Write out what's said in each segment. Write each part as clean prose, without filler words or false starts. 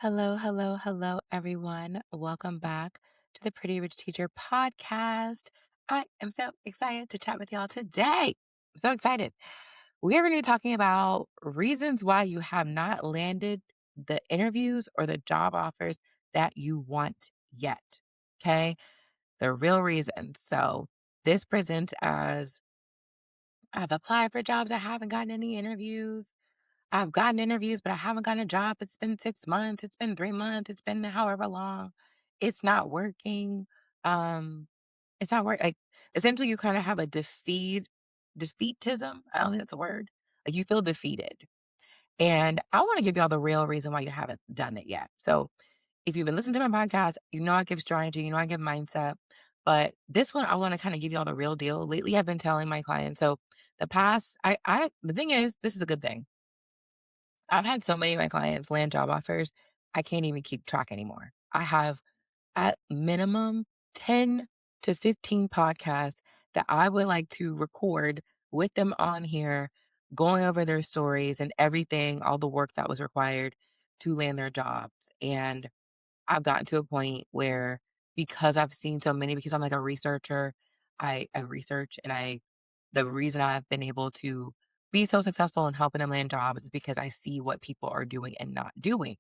Hello, hello, hello, everyone. Welcome back to the Pretty Rich Teacher podcast. I am so excited to chat with y'all today. So excited. We are going to be talking about reasons why you have not landed the interviews or the job offers that you want yet. Okay. The real reasons. So this presents as I've applied for jobs. I haven't gotten any interviews. I've gotten interviews, but I haven't gotten a job. It's been 6 months. It's been 3 months. It's been however long. It's not working. Um, it's not work. Like essentially, you kind of have a defeatism. I don't think that's a word. Like you feel defeated, and I want to give y'all the real reason why you haven't done it yet. So, if you've been listening to my podcast, you know I give strategy. You know I give mindset. But this one, I want to kind of give y'all the real deal. Lately, I've been telling my clients. So the thing is, this is a good thing. I've had so many of my clients land job offers, I can't even keep track anymore. I have at minimum 10 to 15 podcasts that I would like to record with them on here, going over their stories and everything, all the work that was required to land their jobs. And I've gotten to a point where because I've seen so many, because I'm like a researcher, I research and the reason I've been able to be so successful in helping them land jobs is because I see what people are doing and not doing.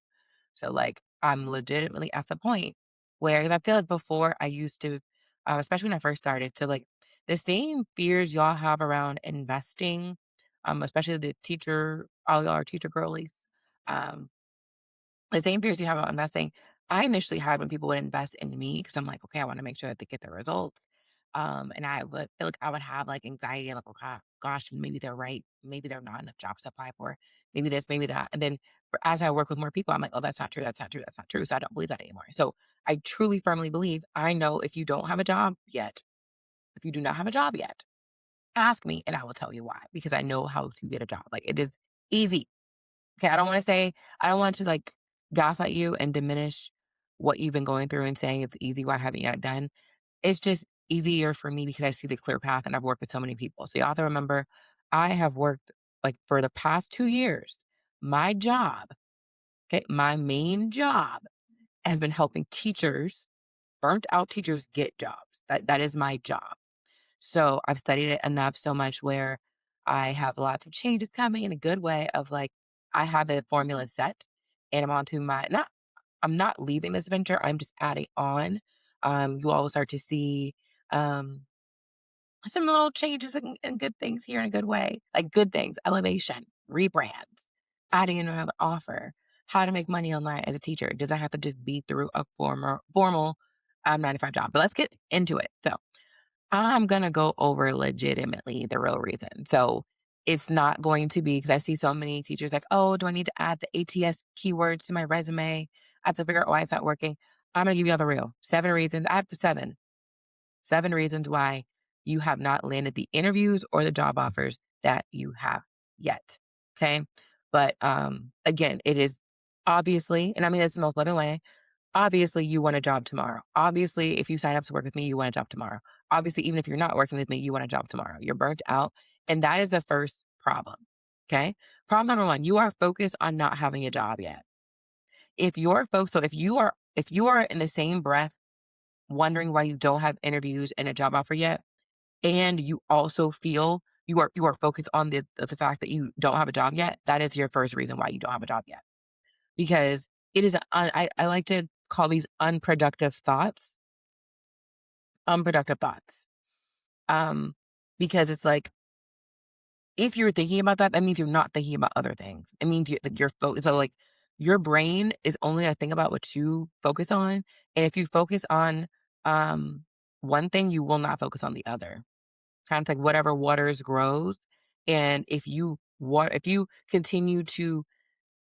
So like I'm legitimately at the point where 'cause I feel like before I used to, especially when I first started, to like the same fears y'all have around investing, especially the teacher, all y'all are teacher girlies. Um, the same fears you have about investing, I initially had when people would invest in me because I'm like, okay, I want to make sure that they get the results. And I would feel like I would have like anxiety, like, okay, gosh, maybe they're right. Maybe there are not enough jobs to apply for. Maybe this, maybe that. And then as I work with more people, I'm like, oh, that's not true. That's not true. That's not true. So I don't believe that anymore. So I truly firmly believe I know if you don't have a job yet, if you do not have a job yet, ask me and I will tell you why because I know how to get a job. Like it is easy. Okay, I don't want to like gaslight you and diminish what you've been going through and saying it's easy, why haven't you yet done? It's just easier for me because I see the clear path and I've worked with so many people. So you have to remember, I have worked like for the past 2 years, my job, okay, my main job has been helping teachers, burnt out teachers get jobs. That is my job. So I've studied it enough so much where I have lots of changes coming in a good way of like I have the formula set and I'm on to my not I'm not leaving this venture, I'm just adding on. You all will start to see um some little changes and good things here in a good way. Like good things, elevation, rebrands, adding in another offer, how to make money online as a teacher. Does that have to just be through a formal 9 to 5 job? But let's get into it. So I'm gonna go over legitimately the real reason. So it's not going to be because I see so many teachers like, oh, do I need to add the ATS keywords to my resume? I have to figure out why it's not working. I'm gonna give you all the real 7 reasons. I have seven reasons why you have not landed the interviews or the job offers that you have yet. Okay. But again, it is obviously, and I mean it's the most loving way. Obviously, you want a job tomorrow. Obviously, if you sign up to work with me, you want a job tomorrow. Obviously, even if you're not working with me, you want a job tomorrow. You're burnt out. And that is the first problem. Okay. Problem number one, you are focused on not having a job yet. If you're focused, so if you are in the same breath wondering why you don't have interviews and a job offer yet, and you also feel you are focused on the fact that you don't have a job yet, that is your first reason why you don't have a job yet. Because it is, I like to call these unproductive thoughts. Um, because it's like, if you're thinking about that, that means you're not thinking about other things. It means that you're focused. So like your brain is only going to think about what you focus on. And if you focus on, um, one thing, you will not focus on the other. Kind of like whatever waters grows. And if you continue to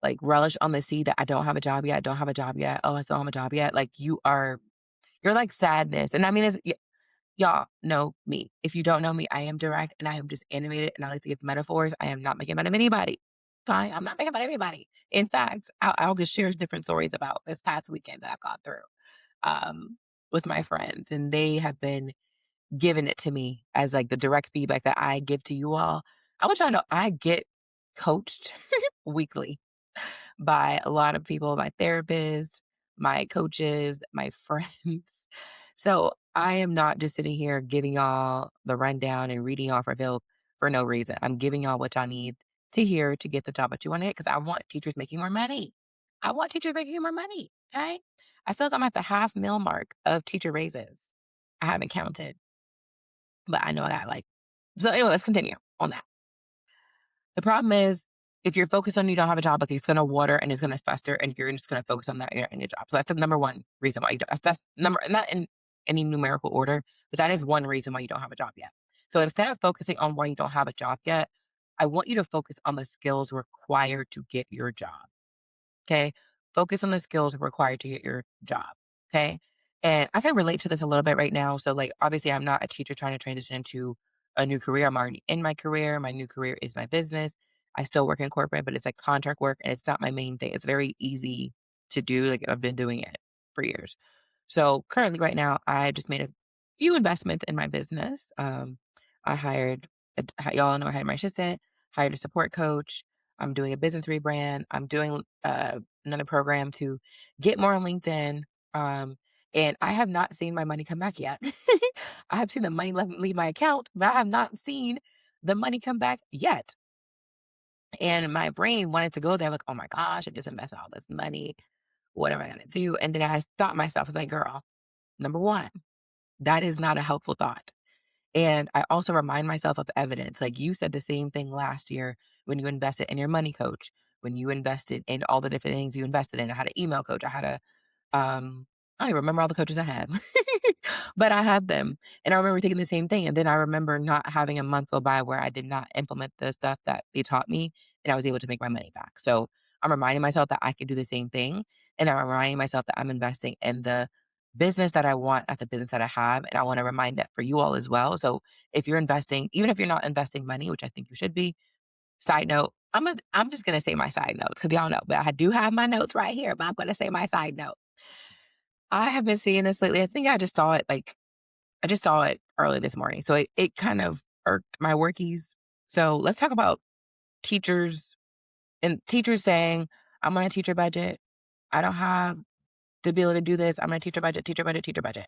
like relish on the seed that I don't have a job yet, I don't have a job yet. Oh, I still don't have a job yet. Like you're like sadness. And I mean, y'all know me. If you don't know me, I am direct and I am just animated and I like to give metaphors. I am not making fun of anybody. I'm not making fun of anybody. In fact, I'll just share different stories about this past weekend that I've gone through um, with my friends. And they have been giving it to me as like the direct feedback that I give to you all. I want y'all to know I get coached weekly by a lot of people, my therapists, my coaches, my friends. So I am not just sitting here giving y'all the rundown and reading off revealed for no reason. I'm giving y'all what y'all need to hear to get the job that you want to get because I want teachers making more money. I want teachers making more money. Okay. I feel like I'm at the half mil mark of teacher raises. I haven't counted, but I know I got like, so anyway, let's continue on that. The problem is if you're focused on you don't have a job, like it's going to water and it's going to fester and you're just going to focus on that in your job. So that's the number one reason why you don't, that's number, not in any numerical order, but that is one reason why you don't have a job yet. So instead of focusing on why you don't have a job yet, I want you to focus on the skills required to get your job. Okay. Focus on the skills required to get your job. Okay. And I can relate to this a little bit right now. So, like, obviously, I'm not a teacher trying to transition into a new career. I'm already in my career. My new career is my business. I still work in corporate, but it's like contract work and it's not my main thing. It's very easy to do. Like, I've been doing it for years. So, currently, right now, I just made a few investments in my business. I hired, y'all know I hired my assistant, hired a support coach. I'm doing a business rebrand. I'm doing another program to get more on LinkedIn. Um, and I have not seen my money come back yet. I have seen the money leave my account, but I have not seen the money come back yet. And my brain wanted to go there, like, oh my gosh, I just invested all this money. What am I going to do? And then I stopped myself. I was like, girl, number one, that is not a helpful thought. And I also remind myself of evidence. Like you said the same thing last year when you invested in your money coach, when you invested in all the different things you invested in. I had an email coach. I had a I don't even remember all the coaches I had, but I had them. And I remember taking the same thing. And then I remember not having a month go by where I did not implement the stuff that they taught me and I was able to make my money back. So I'm reminding myself that I can do the same thing. And I'm reminding myself that I'm investing in the business that I want at the business that I have. And I want to remind that for you all as well. So if you're investing, even if you're not investing money, which I think you should be, side note, I'm just gonna say my side notes because y'all know, but I do have my notes right here, but I'm gonna say my side note. I have been seeing this lately. I think I just saw it early this morning. So it kind of irked my workies. So let's talk about teachers and teachers saying, I'm on a teacher budget. I don't have the ability to do this. I'm on a teacher budget, teacher budget, teacher budget.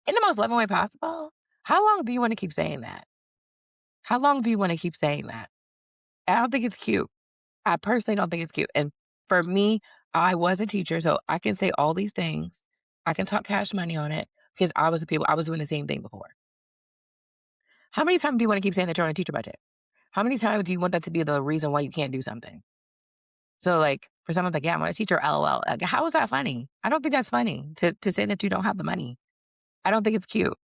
In the most loving way possible. How long do you want to keep saying that? How long do you want to keep saying that? I don't think it's cute. I personally don't think it's cute. And for me, I was a teacher, so I can say all these things. I can talk cash money on it because I was doing the same thing before. How many times do you want to keep saying that you're on a teacher budget? How many times do you want that to be the reason why you can't do something? So like for someone's like, yeah, I'm on a teacher, LOL. Like, how is that funny? I don't think that's funny to say that you don't have the money. I don't think it's cute.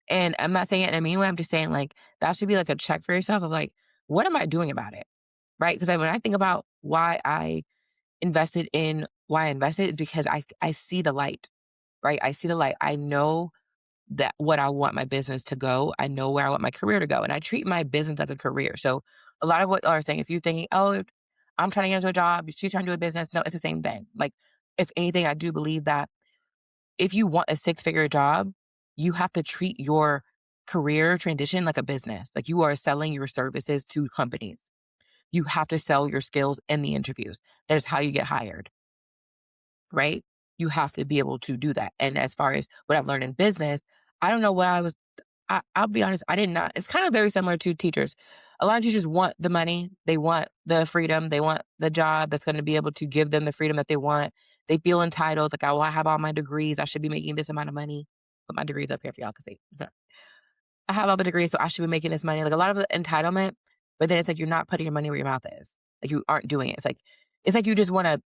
And I'm not saying it in a mean way. I'm just saying like that should be like a check for yourself of like, what am I doing about it? Right. Because when I think about why I invested is because I see the light, right? I see the light. I know that what I want my business to go. I know where I want my career to go. And I treat my business as a career. So a lot of what y'all are saying, if you're thinking, oh, I'm trying to get into a job, she's trying to do a business. No, it's the same thing. Like, if anything, I do believe that if you want a six-figure job, you have to treat your career transition like a business. Like you are selling your services to companies. You have to sell your skills in the interviews. That is how you get hired, right? You have to be able to do that. And as far as what I've learned in business, I don't know what I'll be honest, I did not. It's kind of very similar to teachers. A lot of teachers want the money, they want the freedom, they want the job that's going to be able to give them the freedom that they want. They feel entitled, like, oh, well, I have all my degrees. I should be making this amount of money. Put my degrees up here for y'all because I have all the degrees, so I should be making this money. Like a lot of the entitlement, but then it's like you're not putting your money where your mouth is. Like you aren't doing it. It's like you just want to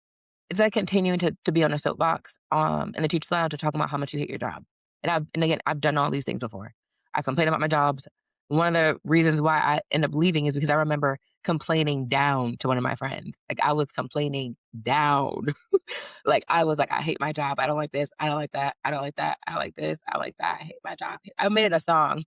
it's like continuing to be on a soapbox, in the teacher's lounge to talk about how much you hate your job. And again, I've done all these things before. I complain about my jobs. One of the reasons why I end up leaving is because I remember complaining down to one of my friends. Like I was complaining down. Like I was like, I hate my job. I don't like this. I don't like that. I don't like that. I like this. I like that. I hate my job. I made it a song.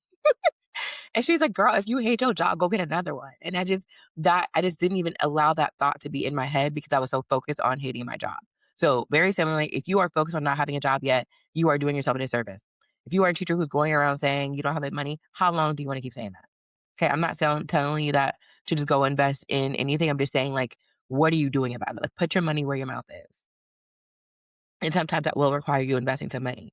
And she's like, girl, if you hate your job, go get another one. And I just didn't even allow that thought to be in my head because I was so focused on hating my job. So very similarly, if you are focused on not having a job yet, you are doing yourself a disservice. If you are a teacher who's going around saying you don't have the money, how long do you want to keep saying that? Okay, I'm not telling you that to just go invest in anything. I'm just saying like, what are you doing about it? Like, put your money where your mouth is. And sometimes that will require you investing some money.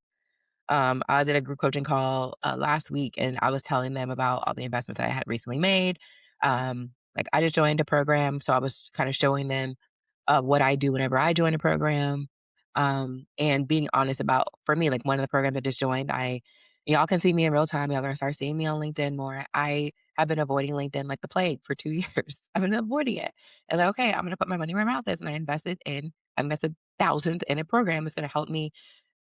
I did a group coaching call last week, and I was telling them about all the investments I had recently made. Like, I just joined a program, so I was kind of showing them what I do whenever I join a program, and being honest about, for me, like one of the programs I just joined, y'all can see me in real time. Y'all gonna start seeing me on LinkedIn more. I have been avoiding LinkedIn like the plague for 2 years. I've been avoiding it. And like, okay, I'm gonna put my money where my mouth is, and I invested thousands in a program that's gonna help me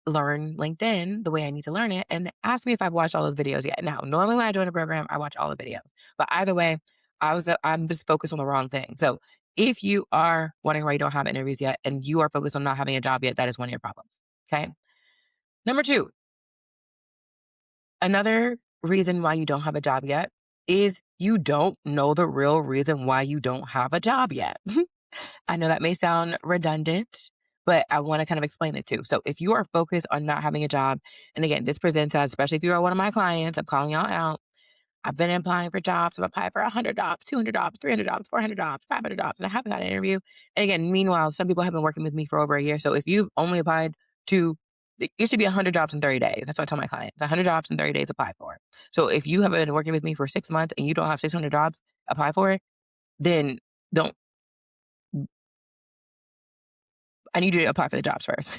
learn LinkedIn the way I need to learn it, and ask me if I've watched all those videos yet. Now, normally when I join a program, I watch all the videos, but either way, I'm just focused on the wrong thing. So if you are wondering why you don't have interviews yet and you are focused on not having a job yet, that is one of your problems. Okay. Number two, another reason why you don't have a job yet is you don't know the real reason why you don't have a job yet. I know that may sound redundant, but I want to kind of explain it too. So if you are focused on not having a job, and again, this presents as, especially if you are one of my clients, I'm calling y'all out. I've been applying for jobs. I've applied for 100 jobs, 200 jobs, 300 jobs, 400 jobs, 500 jobs, and I haven't got an interview. And again, meanwhile, some people have been working with me for over a year. So if you've only applied to, it should be 100 jobs in 30 days. That's what I tell my clients. 100 jobs in 30 days, apply for. So if you have been working with me for 6 months and you don't have 600 jobs, apply for it, then don't I need you to apply for the jobs first.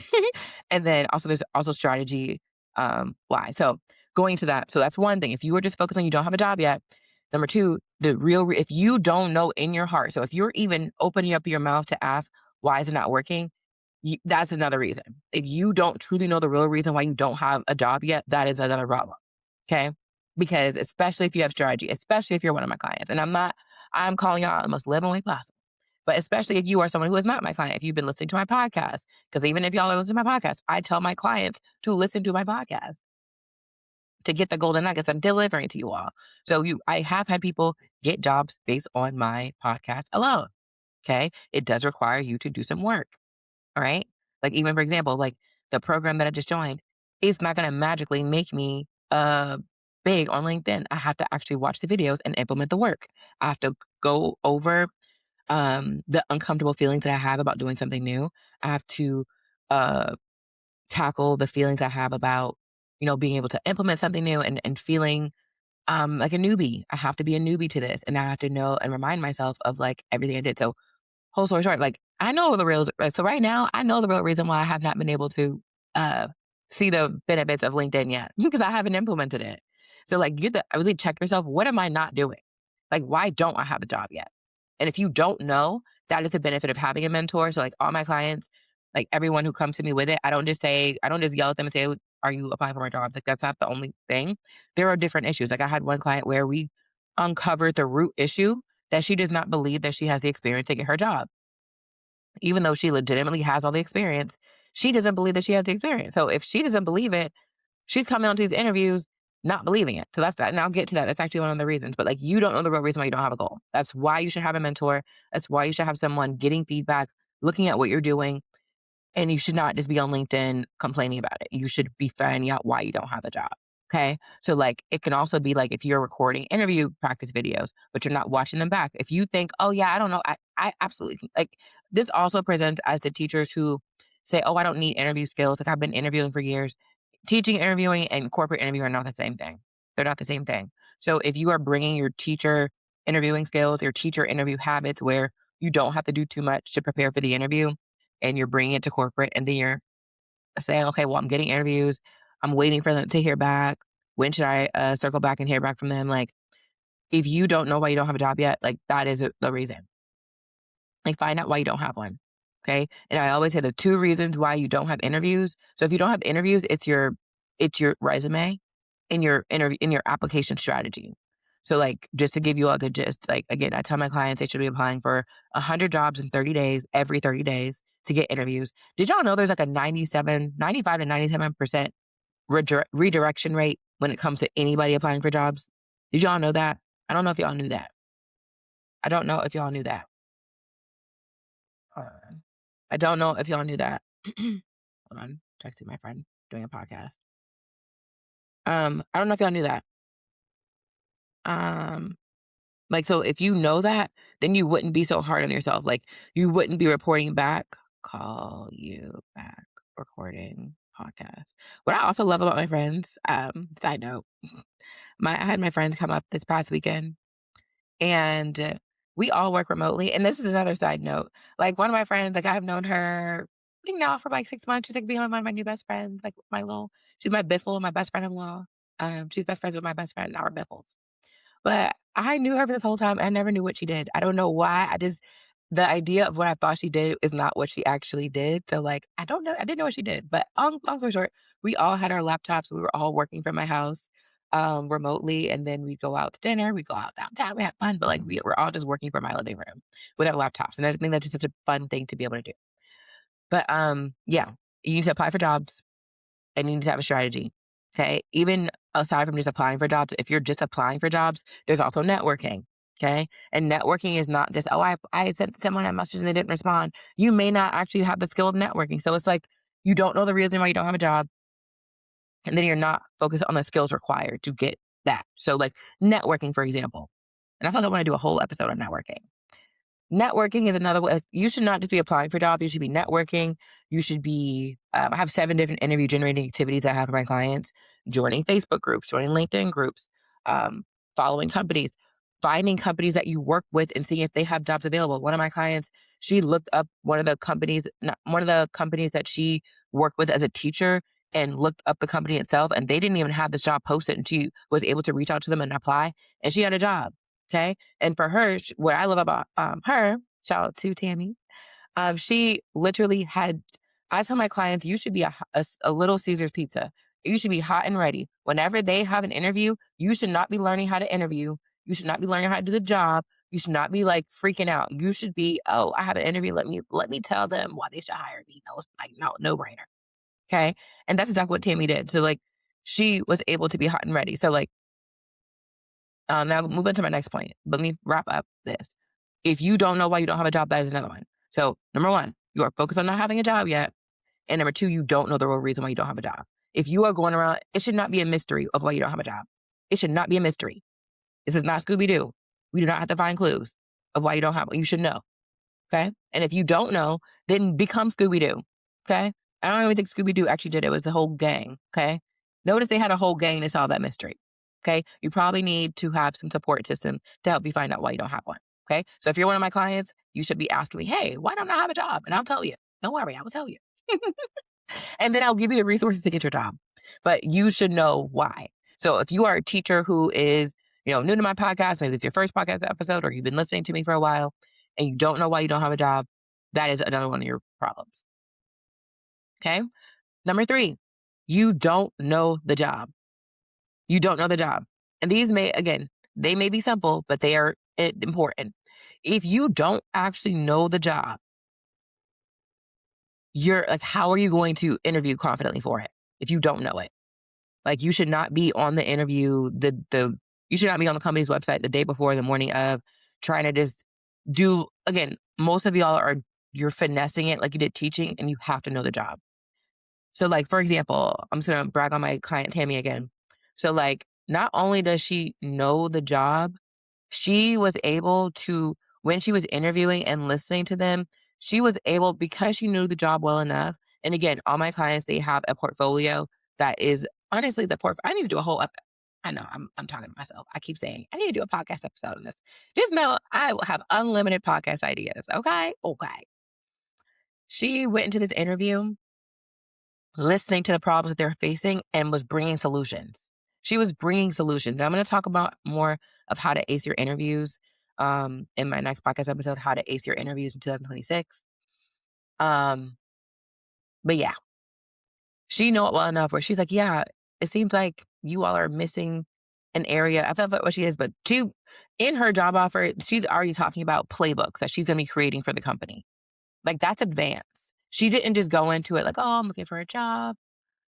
And then also there's also strategy why. So going to that. So that's one thing. If you are just focused on you don't have a job yet. Number two, if you don't know in your heart. So if you're even opening up your mouth to ask why is it not working, that's another reason. If you don't truly know the real reason why you don't have a job yet, that is another problem. Okay. Because especially if you have strategy, especially if you're one of my clients, and I'm calling you out in the most loving way possible. But especially if you are someone who is not my client, if you've been listening to my podcast, because even if y'all are listening to my podcast, I tell my clients to listen to my podcast to get the golden nuggets I'm delivering to you all. So I have had people get jobs based on my podcast alone. Okay. It does require you to do some work. All right. Like, even for example, like the program that I just joined is not going to magically make me big on LinkedIn. I have to actually watch the videos and implement the work. I have to go over the uncomfortable feelings that I have about doing something new. I have to uh, tackle the feelings I have about, being able to implement something new and feeling like a newbie. I have to be a newbie to this, and I have to know and remind myself of like everything I did. So, whole story short, like I know the real. So right now, I know the real reason why I have not been able to uh, see the benefits of LinkedIn yet because I haven't implemented it. So like, really check yourself. What am I not doing? Like, why don't I have a job yet? And if you don't know, that is the benefit of having a mentor. So like all my clients, like everyone who comes to me with it, I don't just yell at them and say, are you applying for more jobs? Like, that's not the only thing. There are different issues. Like, I had one client where we uncovered the root issue that she does not believe that she has the experience to get her job. Even though she legitimately has all the experience, she doesn't believe that she has the experience. So if she doesn't believe it, she's coming onto these interviews not believing it. So that's that. And I'll get to that. That's actually one of the reasons. But like, you don't know the real reason why you don't have a goal. That's why you should have a mentor. That's why you should have someone getting feedback, looking at what you're doing. And you should not just be on LinkedIn complaining about it. You should be finding out why you don't have a job. Okay. So like, it can also be like if you're recording interview practice videos, but you're not watching them back. If you think, oh yeah, I don't know. I absolutely like this also presents as the teachers who say, oh, I don't need interview skills. Like, I've been interviewing for years. Teaching, interviewing, and corporate interview are not the same thing. They're not the same thing. So if you are bringing your teacher interviewing skills, your teacher interview habits where you don't have to do too much to prepare for the interview, and you're bringing it to corporate, and then you're saying, okay, well, I'm getting interviews. I'm waiting for them to hear back. When should I circle back and hear back from them? Like, if you don't know why you don't have a job yet, like, that is the reason. Like, find out why you don't have one. Okay. And I always say the two reasons why you don't have interviews. So if you don't have interviews, it's your resume and your interview in your application strategy. So like, just to give you a good gist, like, again, I tell my clients they should be applying for 100 jobs in 30 days, every 30 days to get interviews. Did y'all know there's like a 95 to 97% redirection rate when it comes to anybody applying for jobs? Did y'all know that? I don't know if y'all knew that. I don't know if y'all knew that. Hold on. I don't know if y'all knew that. Hold on. Texting my friend doing a podcast. I don't know if y'all knew that. Um, Like, so if you know that, then you wouldn't be so hard on yourself. Like, you wouldn't be reporting back, call you back, recording podcast. What I also love about my friends, side note, I had my friends come up this past weekend and we all work remotely. And this is another side note. Like one of my friends, like I've known her I think now for like 6 months. She's like being one of my new best friends, like she's my biffle, my best friend in law. She's best friends with my best friend, our biffles. But I knew her for this whole time. I never knew what she did. I don't know why. The idea of what I thought she did is not what she actually did. So, like, I don't know. I didn't know what she did. But long story short, we all had our laptops. We were all working from my house remotely. And then we'd go out to dinner. We'd go out downtown. We had fun. But, like, we were all just working from my living room with our laptops. And I think that's just such a fun thing to be able to do. But, yeah, you need to apply for jobs and you need to have a strategy. Okay. Even aside from just applying for jobs, if you're just applying for jobs, there's also networking. Okay. And networking is not just, oh, I sent someone a message and they didn't respond. You may not actually have the skill of networking. So it's like you don't know the reason why you don't have a job. And then you're not focused on the skills required to get that. So, like networking, for example. And I feel like I want to do a whole episode on networking. Networking is another way. You should not just be applying for jobs. You should be networking. You should be, I have 7 different interview generating activities I have for my clients, joining Facebook groups, joining LinkedIn groups, following companies, finding companies that you work with and seeing if they have jobs available. One of my clients, she looked up one of the companies that she worked with as a teacher and looked up the company itself. And they didn't even have this job posted. And she was able to reach out to them and apply. And she had a job. Okay. And for her, what I love about her, shout out to Tammy, she literally had, I tell my clients, you should be a Little Caesars pizza. You should be hot and ready. Whenever they have an interview, you should not be learning how to interview. You should not be learning how to do the job. You should not be like freaking out. You should be, oh, I have an interview. Let me tell them why they should hire me. No, it's like no brainer. Okay. And that's exactly what Tammy did. So like she was able to be hot and ready. So like now move on to my next point. Let me wrap up this. If you don't know why you don't have a job, that is another one. So number 1, you are focused on not having a job yet. And number 2, you don't know the real reason why you don't have a job. If you are going around, it should not be a mystery of why you don't have a job. It should not be a mystery. This is not Scooby-Doo. We do not have to find clues of why you don't have one. You should know. Okay. And if you don't know, then become Scooby-Doo. Okay. I don't even think Scooby-Doo actually did it. It was the whole gang. Okay. Notice they had a whole gang to solve that mystery. Okay. You probably need to have some support system to help you find out why you don't have one. Okay. So if you're one of my clients, you should be asking me, hey, why don't I have a job? And I'll tell you. Don't worry. I will tell you. And then I'll give you the resources to get your job. But you should know why. So if you are a teacher who is, new to my podcast, maybe it's your first podcast episode or you've been listening to me for a while and you don't know why you don't have a job, that is another one of your problems. Okay. Number 3, you don't know the job. You don't know the job. And these they may be simple, but they are important. If you don't actually know the job, you're like, how are you going to interview confidently for it if you don't know it? Like you should not be on the interview, you should not be on the company's website the day before, the morning of, trying to just most of y'all you're finessing it like you did teaching and you have to know the job. So like, for example, I'm just going to brag on my client, Tammy, again. So like, not only does she know the job, she was able to, when she was interviewing and listening to them, she was able, because she knew the job well enough. And again, all my clients, they have a portfolio that is honestly I need to do a whole, I know I'm talking to myself. I keep saying, I need to do a podcast episode on this. Just know I will have unlimited podcast ideas. Okay. Okay. She went into this interview listening to the problems that they're facing and was bringing solutions. She was bringing solutions. I'm going to talk about more of how to ace your interviews in my next podcast episode, how to ace your interviews in 2026. But yeah, she know it well enough where she's like, yeah, it seems like you all are missing an area. I felt like what she is, but in her job offer, she's already talking about playbooks that she's going to be creating for the company. Like that's advanced. She didn't just go into it like, oh, I'm looking for a job.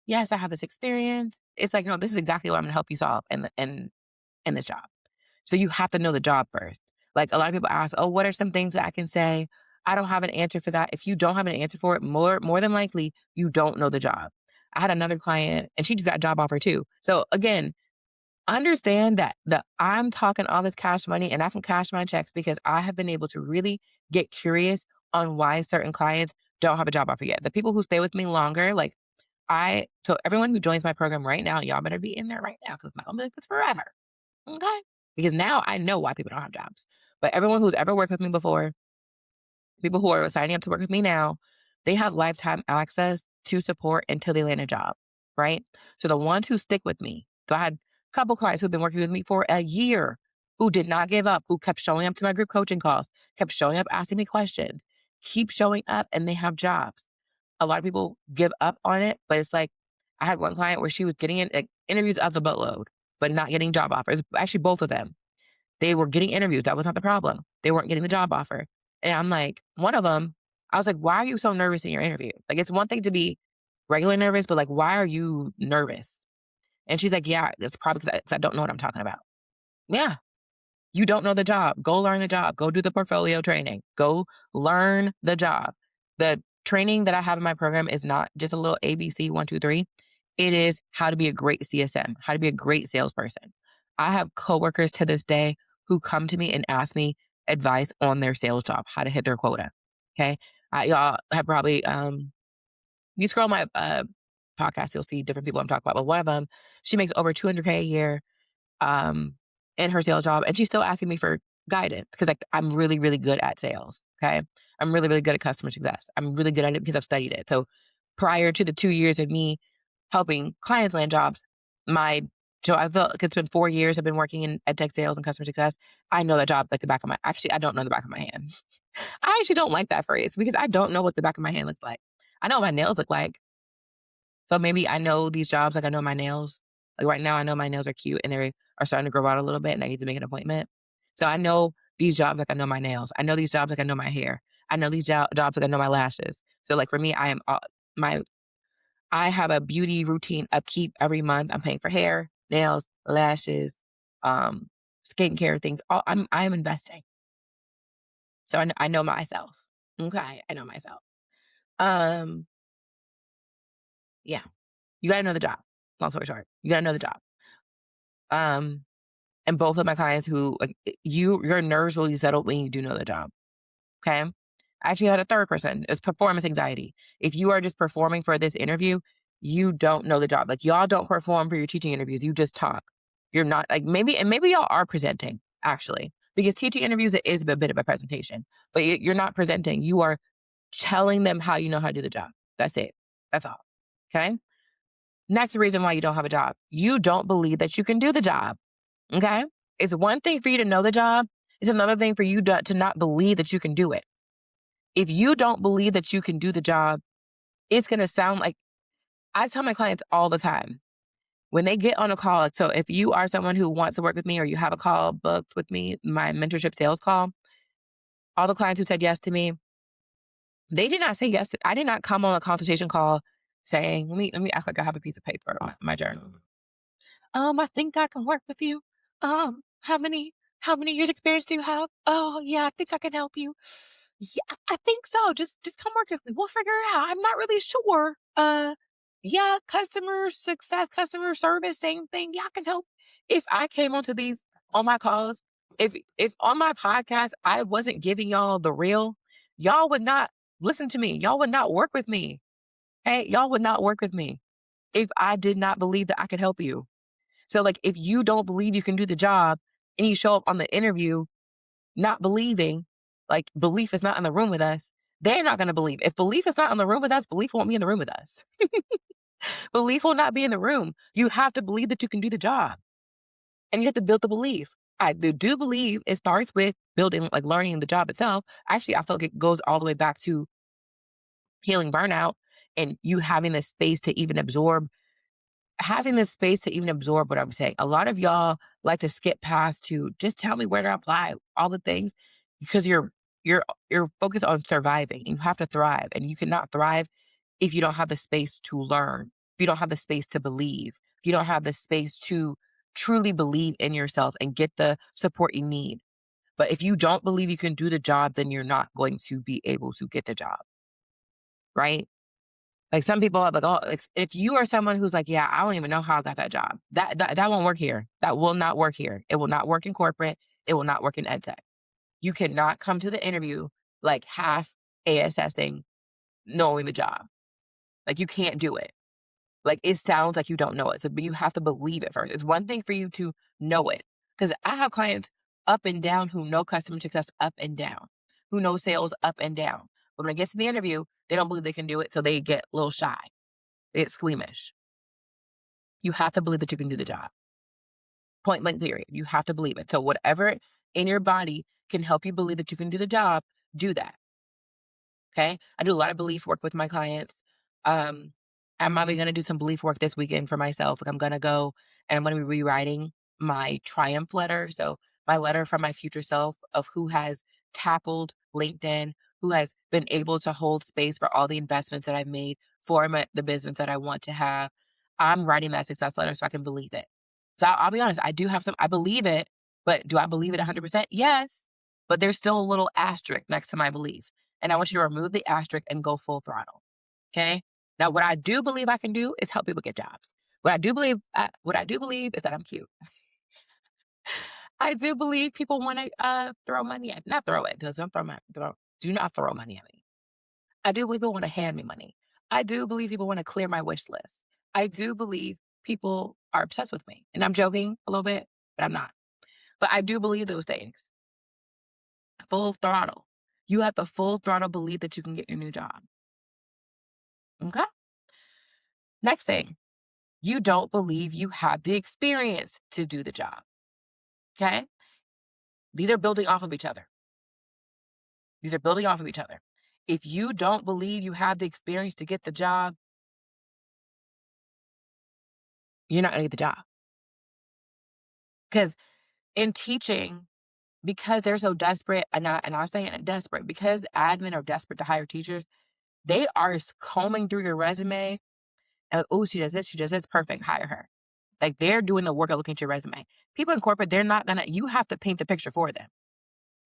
Yes, I have this experience. It's like, no, this is exactly what I'm going to help you solve in this job. So you have to know the job first. Like a lot of people ask, oh, what are some things that I can say? I don't have an answer for that. If you don't have an answer for it, more than likely, you don't know the job. I had another client and she just got a job offer too. So again, understand that I'm talking all this cash money and I can cash my checks because I have been able to really get curious on why certain clients don't have a job offer yet. The people who stay with me longer, like so everyone who joins my program right now, y'all better be in there right now because I'm gonna be like this forever. Okay. Because now I know why people don't have jobs. But everyone who's ever worked with me before, people who are signing up to work with me now, they have lifetime access to support until they land a job, right? So the ones who stick with me, so I had a couple clients who've been working with me for a year who did not give up, who kept showing up to my group coaching calls, kept showing up, asking me questions, keep showing up, and they have jobs. A lot of people give up on it, but it's like I had one client where she was getting in like, interviews out the boatload, but not getting job offers. Actually, both of them. They were getting interviews. That was not the problem. They weren't getting the job offer. And I'm like, one of them, I was like, why are you so nervous in your interview? Like, it's one thing to be regular nervous, but like, why are you nervous? And she's like, yeah, it's probably because I don't know what I'm talking about. Yeah, you don't know the job. Go learn the job. Go do the portfolio training. Go learn the job. The training that I have in my program is not just a little ABC 1, 2, 3. It is how to be a great CSM, how to be a great salesperson. I have coworkers to this day who come to me and ask me advice on their sales job, how to hit their quota. Okay. Y'all have probably, you scroll my podcast, you'll see different people I'm talking about. But one of them, she makes over 200K a year um, in her sales job. And she's still asking me for guidance because like I'm really, really good at sales. Okay. I'm really, really good at customer success. I'm really good at it because I've studied it. So prior to the 2 years of me helping clients land jobs, so I felt like it's been 4 years I've been working in ed tech sales and customer success. I know that job like the back of actually, I don't know the back of my hand. I actually don't like that phrase because I don't know what the back of my hand looks like. I know what my nails look like. So maybe I know these jobs like I know my nails. Like right now, I know my nails are cute and they are starting to grow out a little bit and I need to make an appointment. So I know these jobs like I know my nails. I know these jobs like I know my hair. I know these jobs like I know my lashes. So like for me, my I have a beauty routine upkeep every month. I'm paying for hair, nails, lashes, um, skincare things. I am investing. So I know myself. Okay, I know myself. Um, yeah, you got to know the job. Long story short, you got to know the job. Um, and both of my clients who like your nerves will be settled when you do know the job. Okay. I actually had a third person. It's performance anxiety. If you are just performing for this interview, you don't know the job. Like y'all don't perform for your teaching interviews. You just talk. You're not like maybe y'all are presenting actually because teaching interviews it is a bit of a presentation, but you're not presenting. You are telling them how you know how to do the job. That's it. That's all. Okay. Next reason why you don't have a job. You don't believe that you can do the job. Okay. It's one thing for you to know the job. It's another thing for you to not believe that you can do it. If you don't believe that you can do the job, it's going to sound like I tell my clients all the time when they get on a call. So if you are someone who wants to work with me or you have a call booked with me, my mentorship sales call, all the clients who said yes to me, they did not say yes. I did not come on a consultation call saying, let me act like I have a piece of paper, my journal. I think I can work with you. How many years experience do you have? Oh, yeah, I think I can help you. Yeah, I think so. Just come work with me. We'll figure it out. I'm not really sure. Yeah, customer success, customer service, same thing. Yeah, I can help. If I came onto these on my calls, if on my podcast I wasn't giving y'all the real, y'all would not listen to me. Y'all would not work with me. Hey, y'all would not work with me if I did not believe that I could help you. So, like, if you don't believe you can do the job and you show up on the interview not believing, like, belief is not in the room with us, they're not going to believe. If belief is not in the room with us, belief won't be in the room with us. Belief will not be in the room. You have to believe that you can do the job and you have to build the belief. I do believe it starts with building, like, learning the job itself. Actually, I feel like it goes all the way back to healing burnout and you having the space to even absorb having this space to even absorb what I'm saying. A lot of y'all like to skip past to just tell me where to apply all the things because you're focused on surviving. You have to thrive and you cannot thrive if you don't have the space to learn, if you don't have the space to believe, if you don't have the space to truly believe in yourself and get the support you need. But if you don't believe you can do the job, then you're not going to be able to get the job. Right? Like some people are like, oh, if you are someone who's like, yeah, I don't even know how I got that job. That won't work here. That will not work here. It will not work in corporate. It will not work in ed tech. You cannot come to the interview like half assessing knowing the job. Like you can't do it. Like it sounds like you don't know it. So but you have to believe it first. It's one thing for you to know it. Because I have clients up and down who know customer success up and down, who know sales up and down. But when it gets to the interview, they don't believe they can do it. So they get a little shy. They get squeamish. You have to believe that you can do the job. Point blank period. You have to believe it. So whatever in your body can help you believe that you can do the job, do that. Okay. I do a lot of belief work with my clients. Um, I'm probably going to do some belief work this weekend for myself. Like I'm going to go and I'm going to be rewriting my triumph letter. So my letter from my future self of who has tackled LinkedIn, who has been able to hold space for all the investments that I've made for the business that I want to have. I'm writing that success letter so I can believe it. So I'll be honest, I do have I believe it, but do I believe it 100%? Yes. But there's still a little asterisk next to my belief. And I want you to remove the asterisk and go full throttle. Okay. Now, what I do believe I can do is help people get jobs. What I do believe is that I'm cute. I do believe people want to throw money at, not throw it, do not throw money at me. I do believe people want to hand me money. I do believe people want to clear my wish list. I do believe people are obsessed with me. And I'm joking a little bit, but I'm not. But I do believe those things. Full throttle. You have the full throttle belief that you can get your new job. Okay. Next thing, you don't believe you have the experience to do the job. Okay. These are building off of each other. These are building off of each other. If you don't believe you have the experience to get the job, you're not going to get the job. Because in teaching, because they're so desperate, and I'm saying desperate, because admin are desperate to hire teachers, they are combing through your resume and, oh, she does this, perfect, hire her. Like they're doing the work of looking at your resume. People in corporate, you have to paint the picture for them.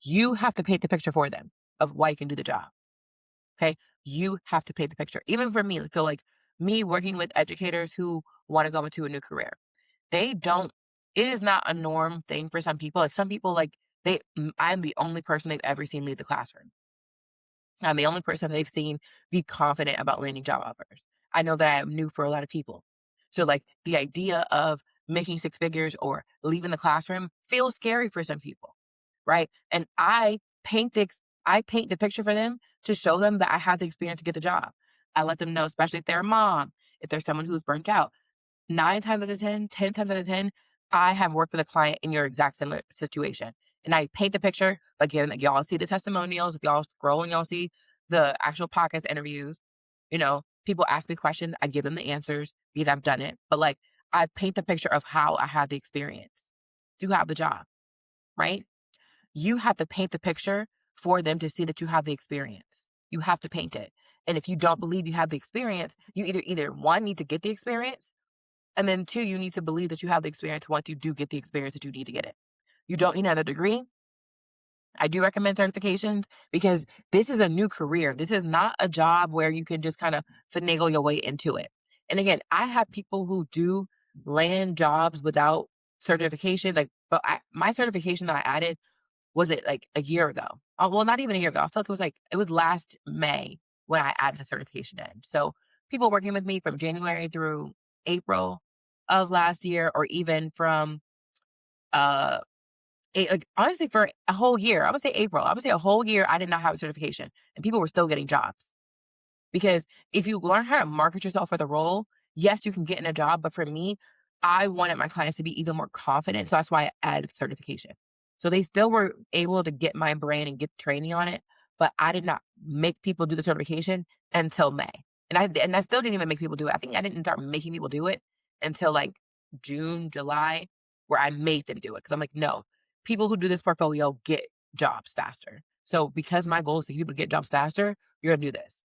You have to paint the picture for them of why you can do the job. Okay. You have to paint the picture. Even for me, so like me working with educators who want to go into a new career, it is not a norm thing for some people. Like some people, I'm the only person they've ever seen leave the classroom. I'm the only person they've seen be confident about landing job offers. I know that I am new for a lot of people. So like the idea of making six figures or leaving the classroom feels scary for some people, right? And I paint the picture for them to show them that I have the experience to get the job. I let them know, especially if they're a mom, if there's someone who's burnt out, 9 times out of 10, 10 times out of 10, I have worked with a client in your exact similar situation. And I paint the picture, again, like y'all see the testimonials. If y'all scroll and y'all see the actual podcast interviews, people ask me questions. I give them the answers because I've done it. But like, I paint the picture of how I have the experience to have the job, right? You have to paint the picture for them to see that you have the experience. You have to paint it. And if you don't believe you have the experience, you either one, need to get the experience, and then two, you need to believe that you have the experience once you do get the experience that you need to get it. You don't need another degree. I do recommend certifications because this is a new career. This is not a job where you can just kind of finagle your way into it. And again, I have people who do land jobs without certification. My certification that I added was it like a year ago. Well, not even a year ago. I feel like it was last May when I added the certification in. So people working with me from January through April of last year, or even from uh honestly for a whole year. I would say April. I would say a whole year I did not have a certification and people were still getting jobs. Because if you learn how to market yourself for the role, yes, you can get in a job. But for me, I wanted my clients to be even more confident. So that's why I added certification. So they still were able to get my brain and get training on it. But I did not make people do the certification until May. And I still didn't even make people do it. I think I didn't start making people do it until like June, July, where I made them do it. Because I'm like, no, people who do this portfolio get jobs faster. So because my goal is to get people to get jobs faster, you're going to do this.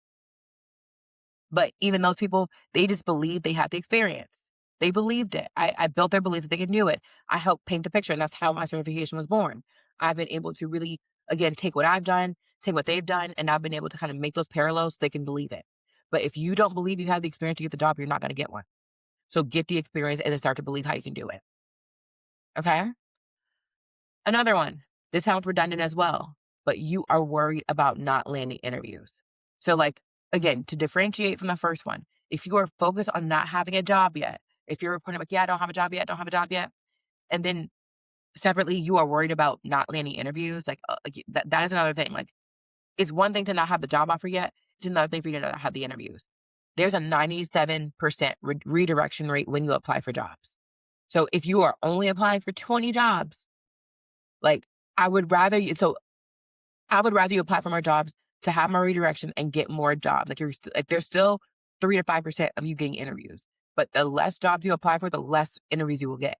But even those people, they just believed they had the experience. They believed it. I built their belief that they could do it. I helped paint the picture, and that's how my certification was born. I've been able to really, again, take what I've done, take what they've done, and I've been able to kind of make those parallels so they can believe it. But if you don't believe you have the experience to get the job, you're not going to get one. So get the experience and then start to believe how you can do it. Okay. Another one. This sounds redundant as well, but you are worried about not landing interviews. So, like, again, to differentiate from the first one, if you are focused on not having a job yet, if you're reporting like, yeah, I don't have a job yet, don't have a job yet, and then separately you are worried about not landing interviews, like that is another thing. Like, it's one thing to not have the job offer yet; it's another thing for you to not have the interviews. There's a 97% redirection rate when you apply for jobs. So if you are only applying for 20 jobs, like I would rather you. So I would rather you apply for more jobs to have more redirection and get more jobs. Like there's still 3 to 5% of you getting interviews, but the less jobs you apply for, the less interviews you will get.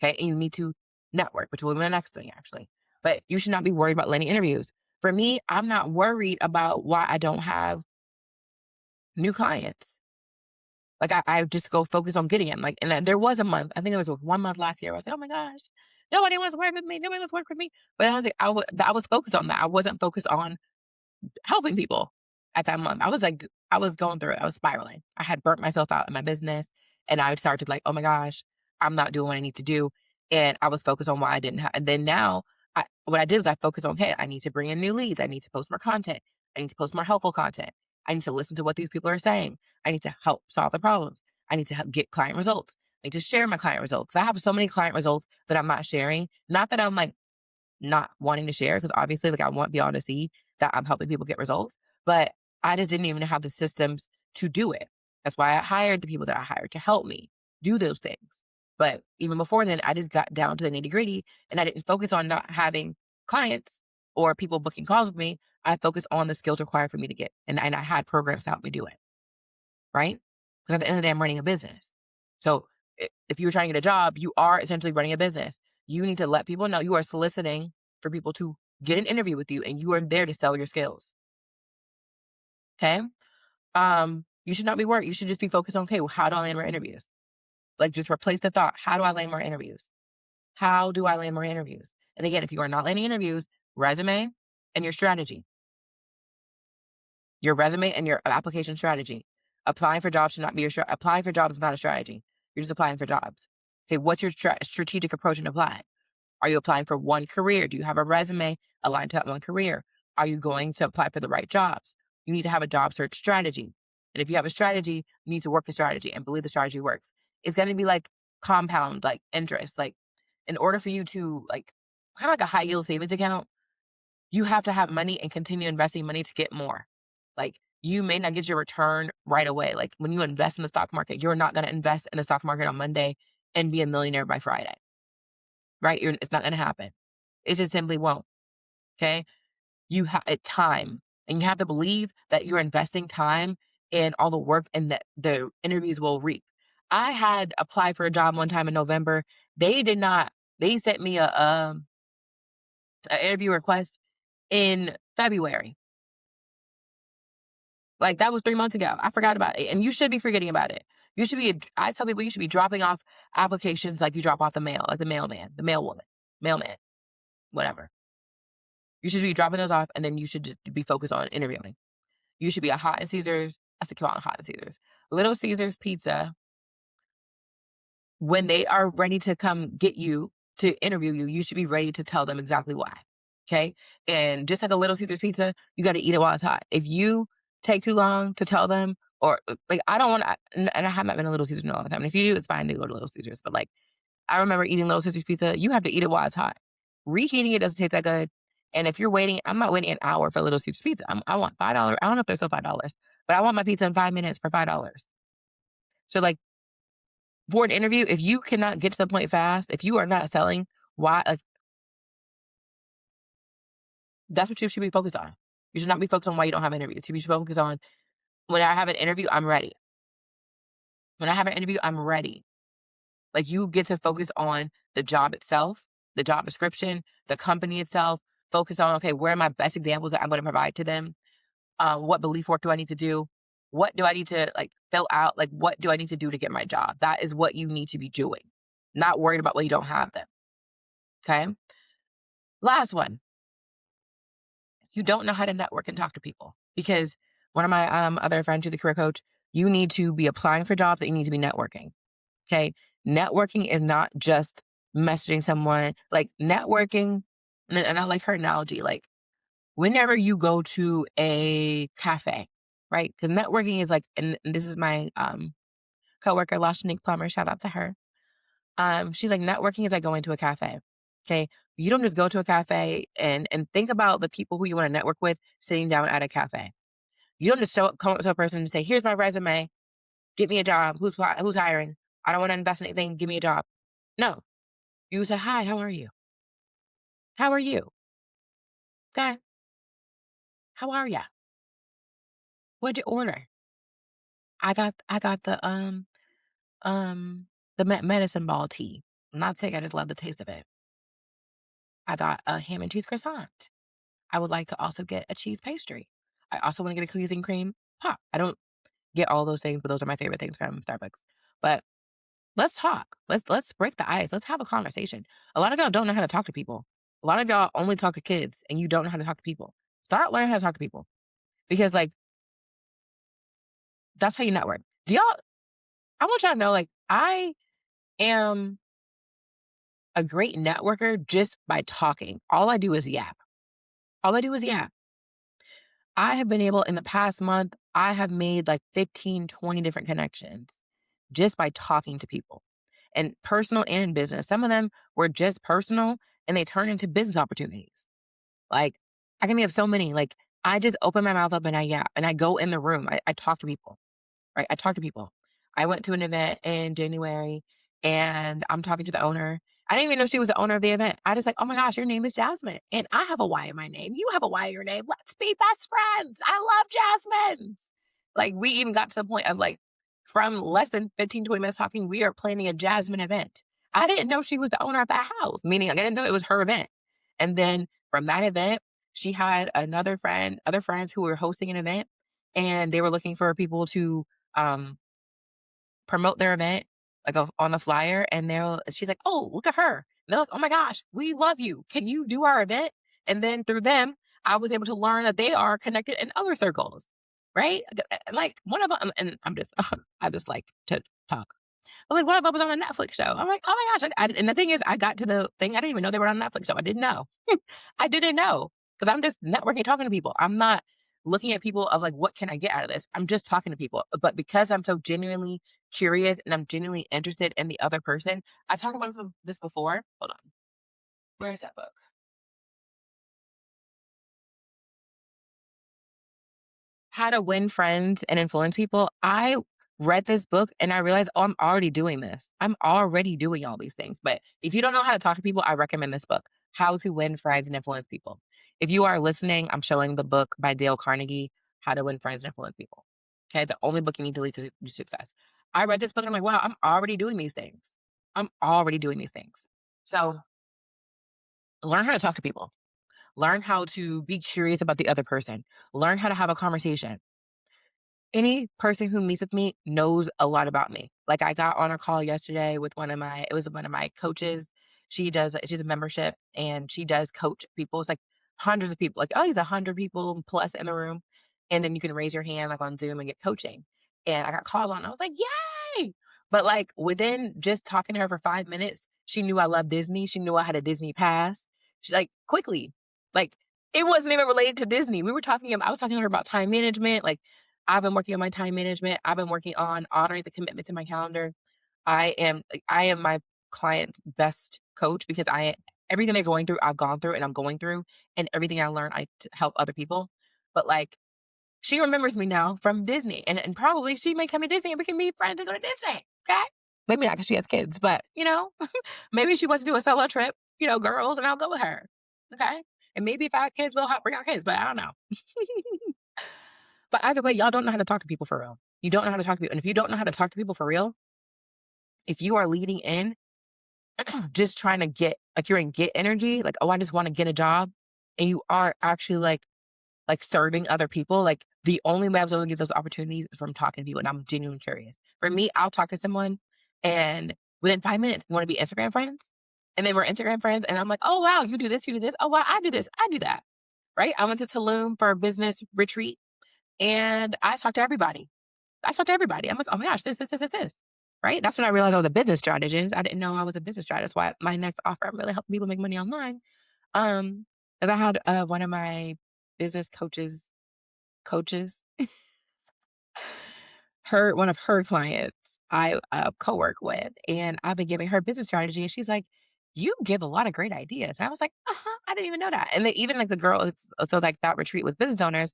Okay, and you need to network, which will be my next thing actually. But you should not be worried about landing interviews. For me, I'm not worried about why I don't have new clients. Like I just go focus on getting them. Like, and there was a month, I think it was 1 month last year. I was like, oh my gosh, nobody wants to work with me. Nobody wants to work with me. But I was like, I was focused on that. I wasn't focused on helping people at that month. I was going through it. I was spiraling. I had burnt myself out in my business and I started like, oh my gosh, I'm not doing what I need to do. And I was focused on why I didn't have. And then now what I did was I focused on, okay, I need to bring in new leads. I need to post more content. I need to post more helpful content. I need to listen to what these people are saying. I need to help solve the problems. I need to help get client results. I need to share my client results. I have so many client results that I'm not sharing. Not that I'm like not wanting to share, because obviously, like I want y'all to see that I'm helping people get results, but I just didn't even have the systems to do it. That's why I hired the people that I hired to help me do those things. But even before then, I just got down to the nitty gritty and I didn't focus on not having clients or people booking calls with me. I focused on the skills required for me to get, and I had programs to help me do it. Right. Because at the end of the day, I'm running a business. So if you're trying to get a job, you are essentially running a business. You need to let people know you are soliciting for people to get an interview with you and you are there to sell your skills. Okay. You should not be worried. You should just be focused on, okay, well, how do I land more interviews? Like just replace the thought. How do I land more interviews? How do I land more interviews? And again, if you are not landing interviews, resume and your strategy. Your resume and your application strategy. Applying for jobs should not be applying for jobs is not a strategy. You're just applying for jobs. Okay, what's your strategic approach in applying? Are you applying for one career? Do you have a resume aligned to that one career? Are you going to apply for the right jobs? You need to have a job search strategy. And if you have a strategy, you need to work the strategy and believe the strategy works. It's going to be like compound, like interest. Like in order for you to like kind of like a high yield savings account, you have to have money and continue investing money to get more. Like you may not get your return right away. Like when you invest in the stock market, you're not going to invest in the stock market on Monday and be a millionaire by Friday, right? It's not going to happen. It just simply won't. Okay. You have time and you have to believe that you're investing time in all the work and that the interviews will reap. I had applied for a job one time in November. They sent me a interview request in February. Like that was 3 months ago. I forgot about it. And you should be forgetting about it. I tell people you should be dropping off applications like you drop off the mail, like the mailman, the mailwoman, mailman, whatever. You should be dropping those off and then you should just be focused on interviewing. You should be at Hot and Caesars. I still call it Hot and Caesars. Little Caesars Pizza, when they are ready to come get you to interview you, you should be ready to tell them exactly why. Okay. And just like a Little Caesars Pizza, you got to eat it while it's hot. If you take too long to tell them, or like, I don't want to, and I haven't been a Little Caesars in all the time. And if you do, it's fine to go to Little Caesars. But like, I remember eating Little Caesars Pizza, you have to eat it while it's hot. Reheating it doesn't taste that good. And if you're waiting, I'm not waiting an hour for Little Caesars Pizza. I want $5. I don't know if they're still $5, but I want my pizza in 5 minutes for $5. So like, for an interview, if you cannot get to the point fast, if you are not selling, why? Like, that's what you should be focused on. You should not be focused on why you don't have interviews. You should focus on when I have an interview, I'm ready. When I have an interview, I'm ready. Like you get to focus on the job itself, the job description, the company itself. Focus on, okay, where are my best examples that I'm going to provide to them? What belief work do I need to do? What do I need to like fill out? Like, what do I need to do to get my job? That is what you need to be doing. Not worried about what you don't have them. Okay. Last one. You don't know how to network and talk to people because One of my other friends, she's a career coach. You need to be applying for jobs, and you need to be networking. Okay. Networking is not just messaging someone. Like networking, and I like her analogy, like whenever you go to a cafe, right? Because networking is like, and this is my coworker, Lashanique Plummer, shout out to her. She's like, networking is like going to a cafe. Okay. You don't just go to a cafe and think about the people who you want to network with sitting down at a cafe. You don't just come up to a person and say, here's my resume, get me a job. Who's hiring? I don't want to invest in anything. Give me a job. No. You say, hi, how are you? How are you? Okay. How are ya? What'd you order? I got um the medicine ball tea. I'm not sick, I just love the taste of it. I got a ham and cheese croissant. I would like to also get a cheese pastry. I also want to get a cookies and cream pop. I don't get all those things, but those are my favorite things from Starbucks. But let's talk. Let's break the ice. Let's have a conversation. A lot of y'all don't know how to talk to people. A lot of y'all only talk to kids and you don't know how to talk to people. Start learning how to talk to people. Because like that's how you network. I want y'all to know, like, I am a great networker just by talking. All I do is yap. All I do is yap. I have been able in the past month, I have made like 15, 20 different connections just by talking to people and personal and in business. Some of them were just personal and they turn into business opportunities. Like I can think of so many. Like I just open my mouth up and I yap and I go in the room. I talk to people, right? I talk to people. I went to an event in January and I'm talking to the owner. I didn't even know she was the owner of the event. I just like, oh my gosh, your name is Jazmyne. And I have a Y in my name. You have a Y in your name. Let's be best friends. I love Jazmyne's. Like we even got to the point of like from less than 15, 20 minutes talking, we are planning a Jazmyne event. I didn't know she was the owner of that house, meaning I didn't know it was her event. And then from that event, she had other friends who were hosting an event and they were looking for people to um, promote their event, like on the flyer. And she's like, oh, look at her. And they're like, oh my gosh, we love you. Can you do our event? And then through them, I was able to learn that they are connected in other circles, right? Like one of them, and I just like to talk. But like one of them was on a Netflix show. I'm like, oh my gosh. And the thing is, I got to the thing, I didn't even know they were on a Netflix show. I didn't know. I didn't know because I'm just networking, talking to people. I'm not looking at people of like, what can I get out of this? I'm just talking to people. But because I'm so genuinely curious and I'm genuinely interested in the other person, I talked about this before. Hold on. Where's that book? How to Win Friends and Influence People. I read this book and I realized, oh, I'm already doing this. I'm already doing all these things. But if you don't know how to talk to people, I recommend this book, How to Win Friends and Influence People. If you are listening, I'm showing the book by Dale Carnegie, How to Win Friends and Influence People. Okay, the only book you need to lead to success. I read this book and I'm like, wow, I'm already doing these things. I'm already doing these things. So learn how to talk to people. Learn how to be curious about the other person. Learn how to have a conversation. Any person who meets with me knows a lot about me. Like I got on a call yesterday with one of my coaches. She's a membership and she does coach people. It's like hundreds of people, like, oh, he's 100 people plus in the room. And then you can raise your hand like on Zoom and get coaching. And I got called on. I was like, yay. But like within just talking to her for 5 minutes, she knew I love Disney. She knew I had a Disney pass. She like quickly, like it wasn't even related to Disney. I was talking to her about time management. Like I've been working on my time management. I've been working on honoring the commitments in my calendar. I am my client's best coach because everything they're going through, I've gone through and I'm going through, and everything I learn, help other people. But like, she remembers me now from Disney, and probably she may come to Disney and we can be friends and go to Disney. Okay, maybe not because she has kids, but maybe she wants to do a solo trip, girls, and I'll go with her. Okay, and maybe if I have kids, we'll bring our kids, but I don't know. But either way, y'all don't know how to talk to people for real. You don't know how to talk to people. And if you don't know how to talk to people for real, if you are leading in, just trying to you're in get energy, like, oh, I just want to get a job. And you are actually like serving other people. Like the only way I was able to get those opportunities is from talking to people. And I'm genuinely curious. For me, I'll talk to someone and within 5 minutes, we want to be Instagram friends. And then we're Instagram friends. And I'm like, oh, wow, you do this, you do this. Oh, wow, I do this, I do that. Right. I went to Tulum for a business retreat. And I talked to everybody. I talked to everybody. I'm like, oh my gosh, this. Right. That's when I realized I was a business strategist. I didn't know I was a business strategist. Why my next offer, I'm really helping people make money online. Um, as I had one of my business coaches, one of her clients I co-work with, and I've been giving her business strategy, and she's like, "You give a lot of great ideas." I was like, "Uh-huh, I didn't even know that." And then even like the girls, so like that retreat was business owners.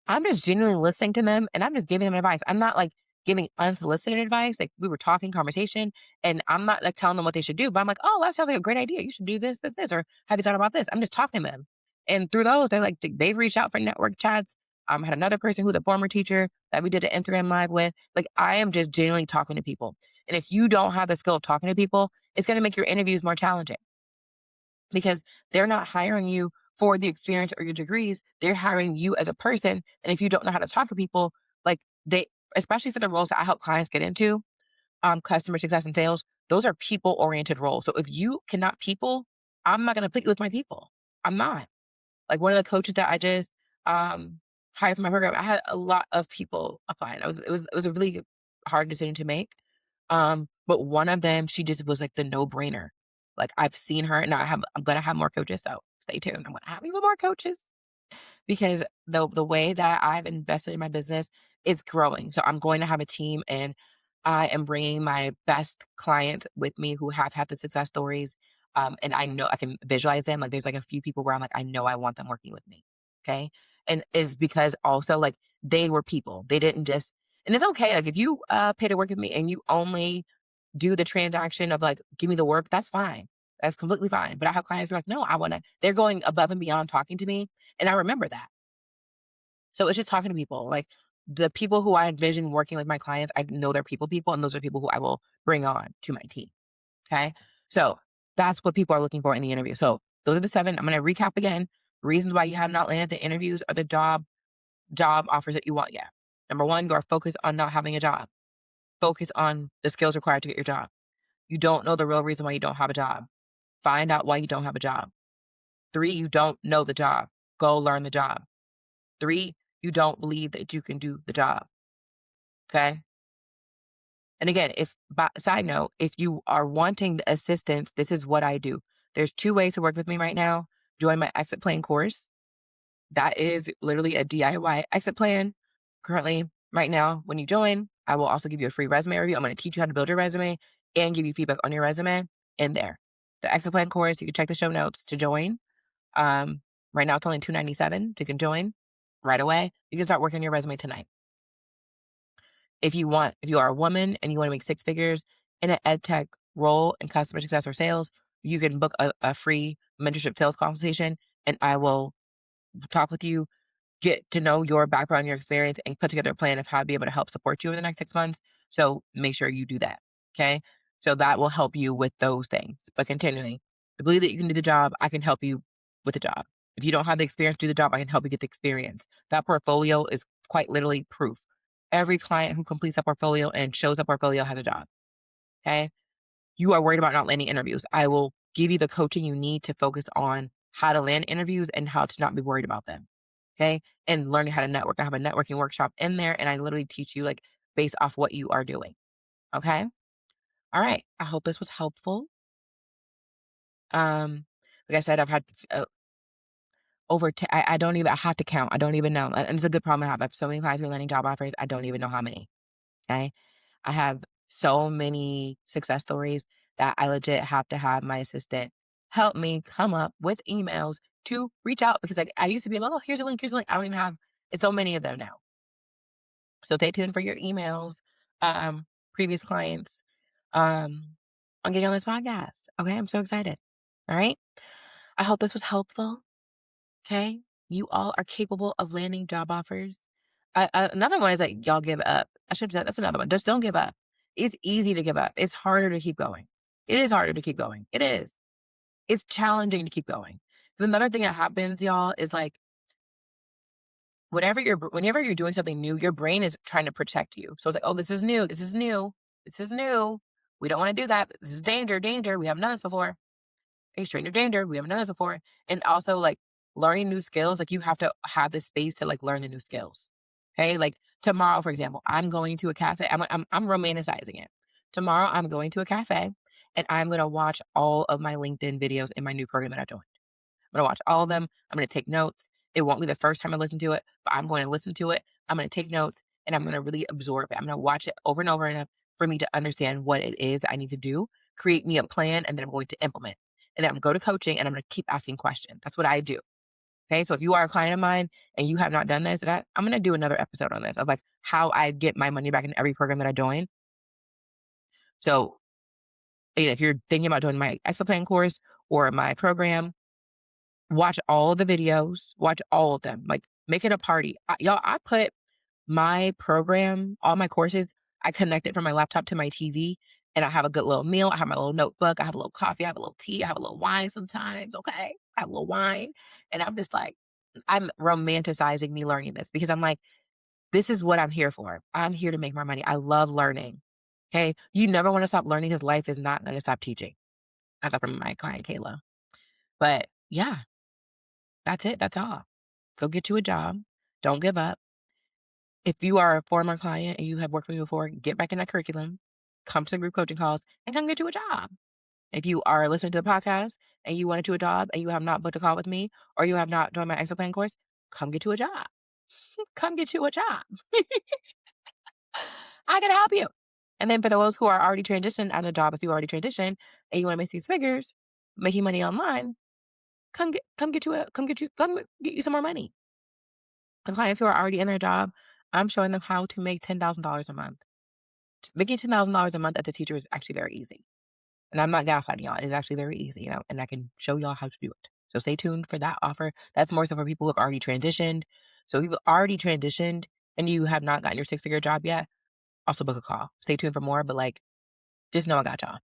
I'm just genuinely listening to them and I'm just giving them advice. I'm not like giving unsolicited advice. Like we were talking conversation and I'm not like telling them what they should do, but I'm like, oh, that sounds like a great idea. You should do this, or have you thought about this? I'm just talking to them. And through those, they've reached out for network chats. Had another person who's a former teacher that we did an Instagram live with. Like I am just genuinely talking to people. And if you don't have the skill of talking to people, it's going to make your interviews more challenging because they're not hiring you for the experience or your degrees. They're hiring you as a person. And if you don't know how to talk to people, like they, especially for the roles that I help clients get into, customer success and sales, those are people oriented roles. So if you cannot people, I'm not going to put you with my people. I'm not. Like one of the coaches that I just hired for my program, I had a lot of people applying. It was a really hard decision to make. But one of them, she just was like the no brainer. Like I've seen her, and I'm gonna have more coaches. So stay tuned. I'm gonna have even more coaches because the way that I've invested in my business is growing. So I'm going to have a team, and I am bringing my best clients with me who have had the success stories. And I know I can visualize them. Like there's like a few people where I'm like, I know I want them working with me. Okay. And it's because also like they were people. They didn't just, and it's okay. Like if you pay to work with me and you only do the transaction of like, give me the work, that's fine. That's completely fine. But I have clients who are like, no, they're going above and beyond talking to me. And I remember that. So it's just talking to people. Like the people who I envision working with my clients, I know they're people, and those are people who I will bring on to my team. Okay. So that's what people are looking for in the interview. So those are the 7. I'm going to recap again. Reasons why you have not landed the interviews or the job offers that you want yet. Number 1, you are focused on not having a job. Focus on the skills required to get your job. You don't know the real reason why you don't have a job. Find out why you don't have a job. 3, you don't know the job. Go learn the job. 3, you don't believe that you can do the job. Okay. And again, side note, if you are wanting the assistance, this is what I do. There's 2 ways to work with me right now. Join my exit plan course. That is literally a DIY exit plan. Currently, right now, when you join, I will also give you a free resume review. I'm going to teach you how to build your resume and give you feedback on your resume in there. The exit plan course, you can check the show notes to join. Right now, it's only $297 to can join right away. You can start working on your resume tonight. If you are a woman and you want to make 6 figures in an ed tech role in customer success or sales, you can book a free mentorship sales consultation, and I will talk with you, get to know your background, your experience, and put together a plan of how to be able to help support you over the next 6 months. So make sure you do that. Okay. So that will help you with those things. But continuing, I believe that you can do the job. I can help you with the job. If you don't have the experience to do the job, I can help you get the experience. That portfolio is quite literally proof. Every client who completes that portfolio and shows that portfolio has a job. Okay. You are worried about not landing interviews. I will give you the coaching you need to focus on how to land interviews and how to not be worried about them. Okay. And learning how to network. I have a networking workshop in there and I literally teach you like based off what you are doing. Okay. All right. I hope this was helpful. Like I said, I've had I don't even, I have to count. I don't even know. And it's a good problem I have. I have so many clients who are landing job offers. I don't even know how many. Okay. I have so many success stories that I legit have to have my assistant help me come up with emails to reach out because like I used to be like, oh, here's a link, here's a link. I don't even have it's so many of them now. So stay tuned for your emails, previous clients, on getting on this podcast. Okay. I'm so excited. All right. I hope this was helpful. Okay. You all are capable of landing job offers. Another one is like y'all give up. I should have said that's another one. Just don't give up. It's easy to give up. It's harder to keep going. It is harder to keep going. It is. It's challenging to keep going. Because another thing that happens, y'all, is like whenever you're doing something new, your brain is trying to protect you. So it's like, oh, this is new. This is new. This is new. We don't want to do that. This is danger, danger. We haven't done this before. Hey, stranger danger. We haven't done this before. And also like learning new skills, like you have to have the space to like learn the new skills. Okay. Like tomorrow, for example, I'm going to a cafe. I'm romanticizing it. Tomorrow, I'm going to a cafe and I'm going to watch all of my LinkedIn videos in my new program that I joined. I'm gonna watch all of them. I'm gonna take notes. It won't be the first time I listen to it, but I'm going to listen to it. I'm gonna take notes and I'm gonna really absorb it. I'm gonna watch it over and over enough for me to understand what it is that I need to do, create me a plan, and then I'm going to implement. And then I'm gonna go to coaching and I'm gonna keep asking questions. That's what I do. Okay. So if you are a client of mine and you have not done this, I'm gonna do another episode on this of like how I get my money back in every program that I join. So if you're thinking about doing my Excel plan course or my program, watch all the videos, watch all of them, like, make it a party. Y'all, I put my program, all my courses, I connect it from my laptop to my TV, and I have a good little meal, I have my little notebook, I have a little coffee, I have a little tea, I have a little wine sometimes, okay? I have a little wine, and I'm just like I'm romanticizing me learning this because I'm like, "This is what I'm here for. I'm here to make more money. I love learning." Okay? You never wanna stop learning because life is not gonna stop teaching. I got from my client, Kayla. But, yeah. That's it, that's all. Go get you a job. Don't give up. If you are a former client and you have worked with me before, get back in that curriculum, come to the group coaching calls, and come get you a job. If you are listening to the podcast and you want to do a job and you have not booked a call with me or you have not done my extra plan course, come get you a job. Come get you a job. I can help you. And then for those who are already transitioned out of a job, if you already transitioned and you want to make these figures, making money online, come get you some more money. The clients who are already in their job, I'm showing them how to make $10,000 a month. Making $10,000 a month as a teacher is actually very easy. And I'm not gaslighting y'all. It is actually very easy, and I can show y'all how to do it. So stay tuned for that offer. That's more so for people who have already transitioned. So if you've already transitioned and you have not gotten your six-figure job yet, also book a call. Stay tuned for more, but like, just know I got y'all.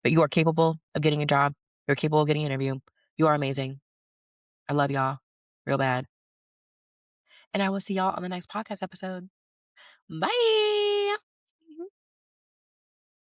But you are capable of getting a job. You're capable of getting an interview. You are amazing. I love y'all real bad. And I will see y'all on the next podcast episode. Bye.